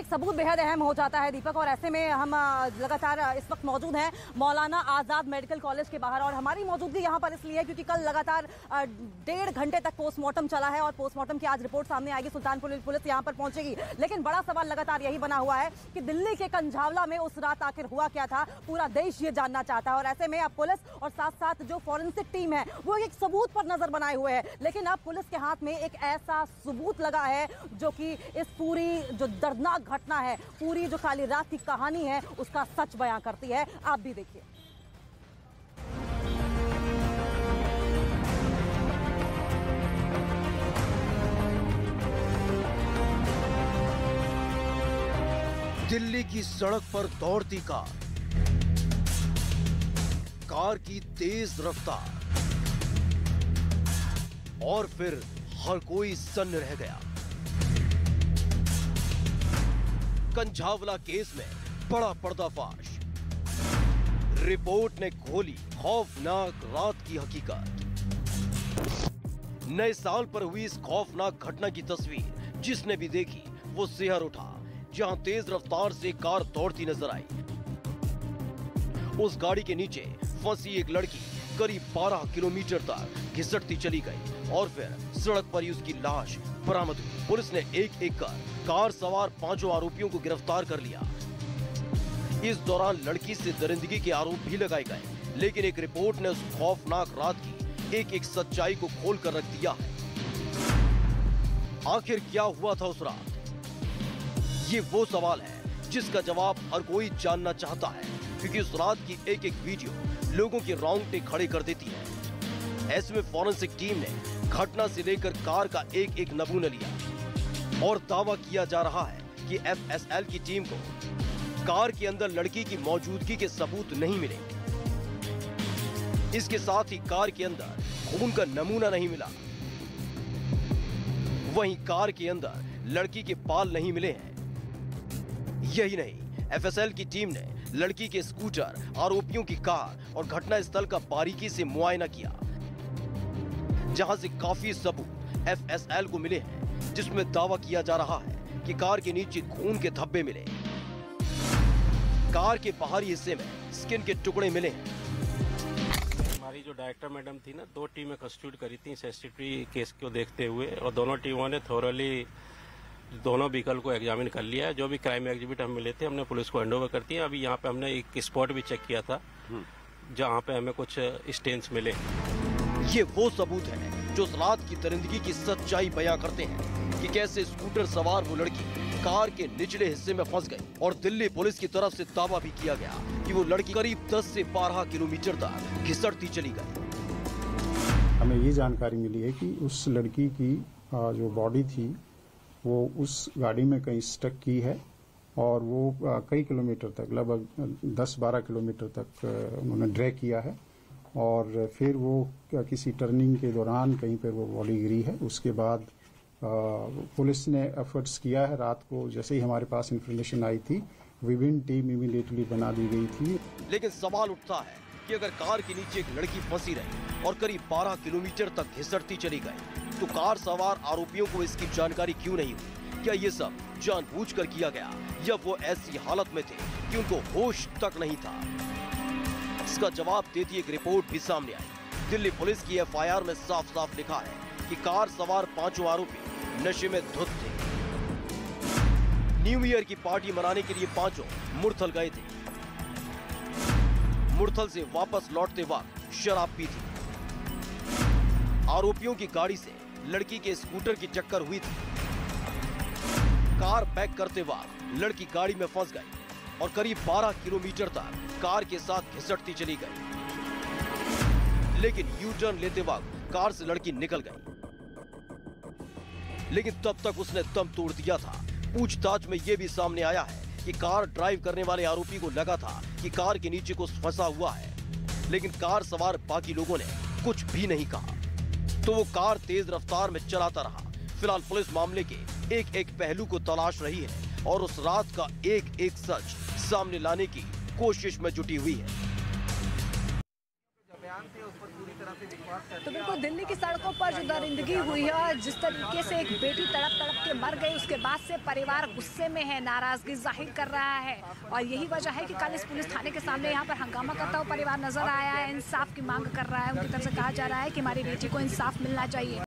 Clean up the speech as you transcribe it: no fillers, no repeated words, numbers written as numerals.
सबूत बेहद अहम हो जाता है दीपक, और ऐसे में हम लगातार इस वक्त मौजूद हैं मौलाना आजाद मेडिकल कॉलेज के बाहर। और हमारी मौजूदगी यहाँ पर इसलिए क्योंकि कल लगातार 1.5 घंटे तक पोस्टमार्टम चला है और पोस्टमार्टम की आज रिपोर्ट सामने आएगी। सुल्तानपुर पुलिस यहाँ पर पहुंचेगी, लेकिन बड़ा सवाल लगातार यही बना हुआ है कि दिल्ली के कंझावला में उस रात आखिर हुआ क्या था, पूरा देश ये जानना चाहता है। और ऐसे में अब पुलिस और साथ साथ जो फॉरेंसिक टीम है वो एक सबूत पर नजर बनाए हुए है, लेकिन अब पुलिस के हाथ में एक ऐसा सबूत लगा है जो कि इस पूरी जो दर्दनाक घटना है, पूरी जो काली रात की कहानी है, उसका सच बयां करती है। आप भी देखिए। दिल्ली की सड़क पर दौड़ती कार की तेज रफ्तार, और फिर हर कोई सन्न रह गया। कंझावला केस में बड़ा पर्दाफाश, रिपोर्ट ने खोली खौफनाक रात की हकीकत। नए साल पर हुई इस खौफनाक घटना की तस्वीर जिसने भी देखी वो सिहर उठा, जहां तेज रफ्तार से कार दौड़ती नजर आई। उस गाड़ी के नीचे फंसी एक लड़की करीब 12 किलोमीटर तक घिसटती चली गई और फिर सड़क पर ही उसकी लाश बरामद हुई। पुलिस ने एक एक कर कार सवार 5 आरोपियों को गिरफ्तार कर लिया। इस दौरान लड़की से दरिंदगी के आरोप भी लगाए गए, लेकिन एक रिपोर्ट ने उस खौफनाक रात की एक एक सच्चाई को खोल कर रख दिया है। आखिर क्या हुआ था उस रात? ये वो सवाल है जिसका जवाब हर कोई जानना चाहता है, क्योंकि उस रात की एक एक वीडियो लोगों के रोंगटे खड़े कर देती है। ऐसे में फॉरेंसिक टीम ने घटना से लेकर कार का एक एक नमूना लिया और दावा किया जा रहा है कि एफएसएल की टीम को कार के अंदर लड़की की मौजूदगी के सबूत नहीं मिले। इसके साथ ही कार के अंदर खून का नमूना नहीं मिला। वहीं कार के अंदर लड़की के बाल नहीं मिले हैं। यही नहीं, एफएसएल की टीम ने लड़की के स्कूटर, आरोपियों की कार और घटना स्थल का बारीकी से मुआयना किया, जहां से काफी सबूत एफएसएल को मिले हैं, जिसमें दावा किया जा रहा है कि कार के नीचे खून के धब्बे मिले, कार के बाहरी हिस्से में स्किन के टुकड़े मिले हैं। हमारी जो डायरेक्टर मैडम थी ना, 2 टीमें कंस्टिट्यूट करी थी सेंसिटिव केस को देखते हुए, और दोनों टीमों ने थोरली दोनों व्हीकल को एग्जामिन कर लिया है। जो भी क्राइम एग्जिबिट हम मिले थे हमने पुलिस को हैंडओवर कर दिया। अभी यहाँ पे हमने एक स्पॉट भी चेक किया था जहाँ पे हमें कुछ स्टेन्स मिले। ये वो सबूत है जो रात की दरिंदगी की सच्चाई बयां करते हैं कि कैसे स्कूटर सवार वो लड़की कार के निचले हिस्से में फंस गई, और दिल्ली पुलिस की तरफ से दावा भी किया गया कि वो लड़की करीब 10 से 12 किलोमीटर तक घिसटती चली गई। हमें ये जानकारी मिली है कि उस लड़की की जो बॉडी थी वो उस गाड़ी में कहीं स्टक की है, और वो कई किलोमीटर तक, लगभग 10-12 किलोमीटर तक उन्होंने ड्रैग किया है, और फिर वो किसी टर्निंग के दौरान कहीं पर वो बॉडी गिरी है। उसके बाद पुलिस ने एफर्ट्स किया है। रात को जैसे ही हमारे पास इंफॉर्मेशन आई थी, विभिन्न टीम इमीडिएटली बना दी गई थी। लेकिन सवाल उठता है कि अगर कार के नीचे एक लड़की फंसी रही और करीब 12 किलोमीटर तक घिसटती चली गई, तो कार सवार आरोपियों को इसकी जानकारी क्यों नहीं हुई? क्या ये सब जानबूझकर किया गया, या वो ऐसी हालत में थे कि उनको होश तक नहीं था? इसका जवाब देती एक रिपोर्ट भी सामने आई। दिल्ली पुलिस की एफआईआर में साफ साफ लिखा है कि कार सवार 5 आरोपी नशे में धुत थे। न्यू ईयर की पार्टी मनाने के लिए 5 मुरथल गए थे। मुरथल से वापस लौटते वक्त शराब पी थी। आरोपियों की गाड़ी से लड़की के स्कूटर की टक्कर हुई थी। कार बैक करते वक्त लड़की गाड़ी में फंस गई और करीब 12 किलोमीटर तक कार के साथ घिसटती चली गई, लेकिन यू टर्न लेते वक्त कार से लड़की निकल गई। लेकिन तब तक उसने दम तोड़ दिया था। पूछताछ में यह भी सामने आया है कि कार ड्राइव करने वाले आरोपी को लगा था कि कार के नीचे कुछ फंसा हुआ है, लेकिन कार सवार बाकी लोगों ने कुछ भी नहीं कहा, तो वो कार तेज रफ्तार में चलाता रहा। फिलहाल पुलिस मामले के एक एक पहलू को तलाश रही है और उस रात का एक एक सच सामने लाने की कोशिश में जुटी हुई है। तो बिल्कुल दिल्ली की सड़कों पर जो दरिंदगी हुई है और जिस तरीके से एक बेटी तड़प तड़प के मर गई, उसके बाद से परिवार गुस्से में है, नाराजगी जाहिर कर रहा है। और यही वजह है कि कल इस पुलिस थाने के सामने यहाँ पर हंगामा करता हुआ परिवार नजर आया है, इंसाफ की मांग कर रहा है। उनकी तरफ से कहा जा रहा है कि हमारी बेटी को इंसाफ मिलना चाहिए।